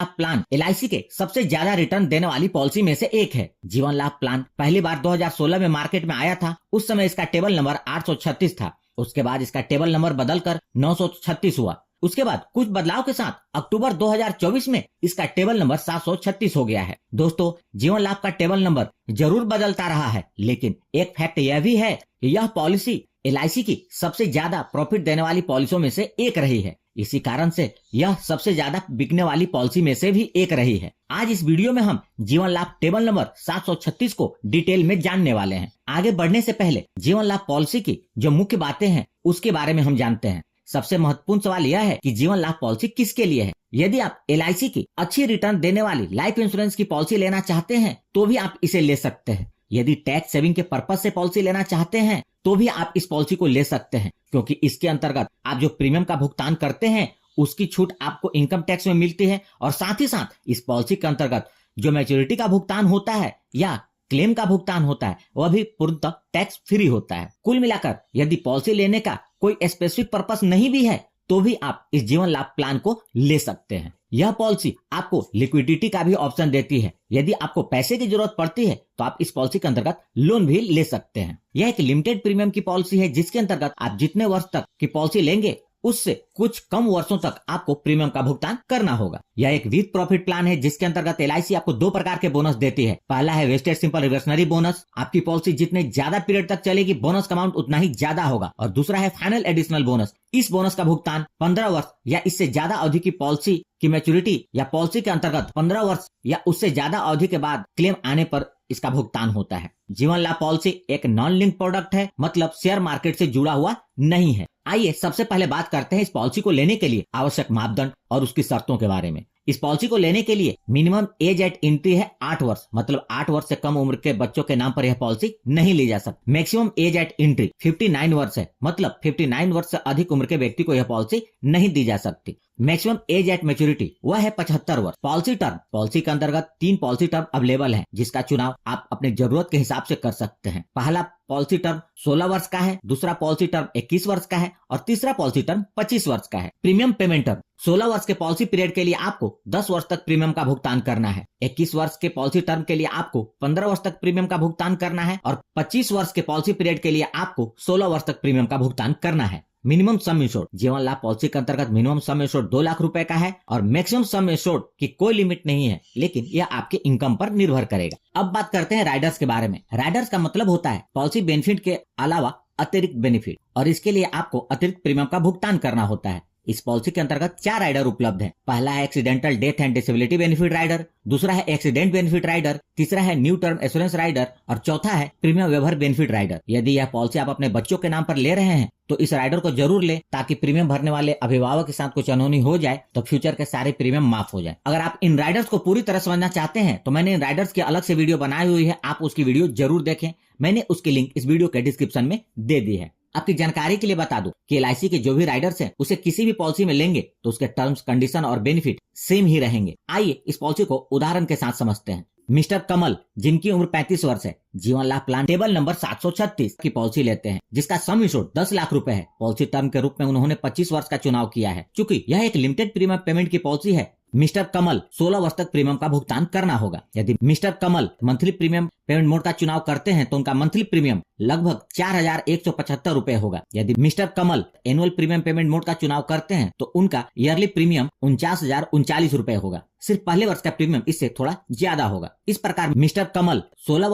लाभ plan LIC के सबसे ज्यादा रिटर्न देने वाली पॉलिसी में से एक है। जीवन लाभ प्लान पहली बार 2016 में मार्केट में आया था। उस समय इसका टेबल नंबर 836 था। उसके बाद इसका टेबल नंबर बदलकर 936 हुआ। उसके बाद कुछ बदलाव के साथ अक्टूबर 2024 में इसका टेबल नंबर 736 हो गया है। दोस्तों, जीवन लाभ का टेबल नंबर जरूर बदलता रहा है, लेकिन एक फैक्ट यह भी है कि यह पॉलिसी LIC की सबसे ज्यादा प्रॉफिट देने वाली पॉलिसियों में से एक रही है। इसी कारण से यह सबसे ज्यादा बिकने वाली पॉलिसी में से भी एक रही है। आज इस वीडियो में हम जीवन लाभ टेबल नंबर 736 को डिटेल में जानने वाले हैं। आगे बढ़ने से पहले जीवन लाभ पॉलिसी की जो मुख्य बातें हैं उसके बारे में हम जानते हैं। सबसे महत्वपूर्ण सवाल यह है कि जीवन लाभ पॉलिसी किसके लिए है। यदि आप LIC की अच्छी रिटर्न देने वाली लाइफ इंश्योरेंस की पॉलिसी लेना चाहते हैं तो भी आप इसे ले सकते हैं। यदि टैक्स सेविंग के पर्पज से पॉलिसी लेना चाहते हैं तो भी आप इस पॉलिसी को ले सकते हैं, क्योंकि इसके अंतर्गत आप जो प्रीमियम का भुगतान करते हैं उसकी छूट आपको इनकम टैक्स में मिलती है, और साथ ही साथ इस पॉलिसी के अंतर्गत जो मैच्योरिटी का भुगतान होता है या क्लेम का भुगतान होता है वह भी पूर्णतः टैक्स फ्री होता है। कुल मिलाकर यदि पॉलिसी लेने का कोई स्पेसिफिक पर्पस नहीं भी है तो भी आप इस जीवन लाभ प्लान को ले सकते हैं। यह पॉलिसी आपको लिक्विडिटी का भी ऑप्शन देती है। यदि आपको पैसे की जरूरत पड़ती है तो आप इस पॉलिसी के अंतर्गत लोन भी ले सकते हैं। यह एक लिमिटेड प्रीमियम की पॉलिसी है जिसके अंतर्गत आप जितने वर्ष तक की पॉलिसी लेंगे उससे कुछ कम वर्षों तक आपको प्रीमियम का भुगतान करना होगा। यह एक विद प्रॉफिट प्लान है जिसके अंतर्गत LIC आपको दो प्रकार के बोनस देती है। पहला है वेस्टेड सिंपल रिवर्सनरी बोनस। आपकी पॉलिसी जितने ज्यादा पीरियड तक चलेगी बोनस का अमाउंट उतना ही ज्यादा होगा। और दूसरा है फाइनल एडिशनल बोनस। इस बोनस का भुगतान 15 वर्ष या इससे ज्यादा अवधि की पॉलिसी की मैच्योरिटी या पॉलिसी के अंतर्गत 15 वर्ष या उससे ज्यादा अवधि के बाद क्लेम आने पर इसका भुगतान होता है। जीवन लाभ पॉलिसी एक नॉन लिंक प्रोडक्ट है, मतलब शेयर मार्केट से जुड़ा हुआ नहीं है। आइए सबसे पहले बात करते हैं इस पॉलिसी को लेने के लिए आवश्यक मापदंड और उसकी शर्तों के बारे में। इस पॉलिसी को लेने के लिए मिनिमम एज एट एंट्री है 8 वर्ष, मतलब 8 वर्ष से कम उम्र के बच्चों के नाम पर यह पॉलिसी नहीं ली जा सकती। मैक्सिमम एज एट एंट्री 59 वर्ष है, मतलब 59 वर्ष से अधिक उम्र के व्यक्ति को यह पॉलिसी नहीं दी जा सकती। मैक्सिमम एज एट मैच्योरिटी वह है 75 वर्ष। पॉलिसी टर्म, पॉलिसी के अंतर्गत 3 पॉलिसी टर्म अवेलेबल है जिसका चुनाव आप अपने जरूरत के हिसाब से कर सकते हैं। पहला पॉलिसी टर्म 16 वर्ष का है, दूसरा पॉलिसी टर्म 21 वर्ष का है और तीसरा पॉलिसी टर्म 25 वर्ष का है। प्रीमियम पेमेंट टर्म 16 वर्ष के पॉलिसी पीरियड के लिए आपको 10 वर्ष तक प्रीमियम का भुगतान करना है। 21 वर्ष के पॉलिसी टर्म के लिए आपको 15 वर्ष तक प्रीमियम का भुगतान करना है और 25 वर्ष के पॉलिसी पीरियड के लिए आपको 16 वर्ष तक प्रीमियम का भुगतान करना है। मिनिमम सम इंश्योर्ड, जीवन लाभ पॉलिसी के अंतर्गत मिनिमम सम इंश्योर्ड 2 लाख रुपए का है और मैक्सिमम सम इंश्योर्ड की कोई लिमिट नहीं है, लेकिन यह आपके इनकम पर निर्भर करेगा। अब बात करते हैं राइडर्स के बारे में। राइडर्स का मतलब होता है पॉलिसी बेनिफिट के अलावा अतिरिक्त बेनिफिट, और इसके लिए आपको अतिरिक्त प्रीमियम का भुगतान करना होता है। इस पॉलिसी के अंतर्गत 4 राइडर उपलब्ध हैं। पहला है accidental death and disability benefit rider, दूसरा है एक्सीडेंट बेनिफिट राइडर, तीसरा है न्यू टर्म एश्योरेंस राइडर और चौथा है प्रीमियम वेवर बेनिफिट राइडर। यदि यह पॉलिसी आप अपने बच्चों के नाम पर ले रहे हैं तो इस राइडर को जरूर ले, ताकि प्रीमियम भरने वाले अभिभावक के साथ कुछ अनहोनी हो जाए तो फ्यूचर के सारे प्रीमियम माफ हो जाए। अगर आप इन राइडर्स को पूरी तरह समझना चाहते हैं तो मैंने इन राइडर्स की अलग से वीडियो बनाई हुई है, आप उसकी वीडियो जरूर देखें। मैंने उसकी लिंक इस वीडियो के डिस्क्रिप्शन में दे दी है। आपकी जानकारी के लिए बता दूं कि LIC के जो भी राइडर्स हैं उसे किसी भी पॉलिसी में लेंगे तो उसके टर्म्स, कंडीशन और बेनिफिट सेम ही रहेंगे। आइए इस पॉलिसी को उदाहरण के साथ समझते हैं। मिस्टर कमल, जिनकी उम्र 35 वर्ष है, जीवन लाभ प्लान टेबल नंबर 736 की पॉलिसी लेते हैं जिसका सम इंश्योर्ड 10 लाख रुपए है। पॉलिसी टर्म के रूप में उन्होंने 25 वर्ष का चुनाव किया है। चूंकि यह एक लिमिटेड प्रीमियम पेमेंट की पॉलिसी है, मिस्टर कमल 16 वर्ष तक प्रीमियम का भुगतान करना होगा। यदि मिस्टर कमल मंथली प्रीमियम पेमेंट मोड का चुनाव करते हैं तो उनका मंथली प्रीमियम लगभग 4175 रुपए होगा। यदि मिस्टर कमल एनुअल प्रीमियम पेमेंट मोड का चुनाव करते हैं तो उनका ईयरली प्रीमियम 49,039 रुपए होगा। सिर्फ पहले वर्ष का प्रीमियम इससे थोड़ा ज्यादा होगा। इस प्रकार मिस्टर कमल 16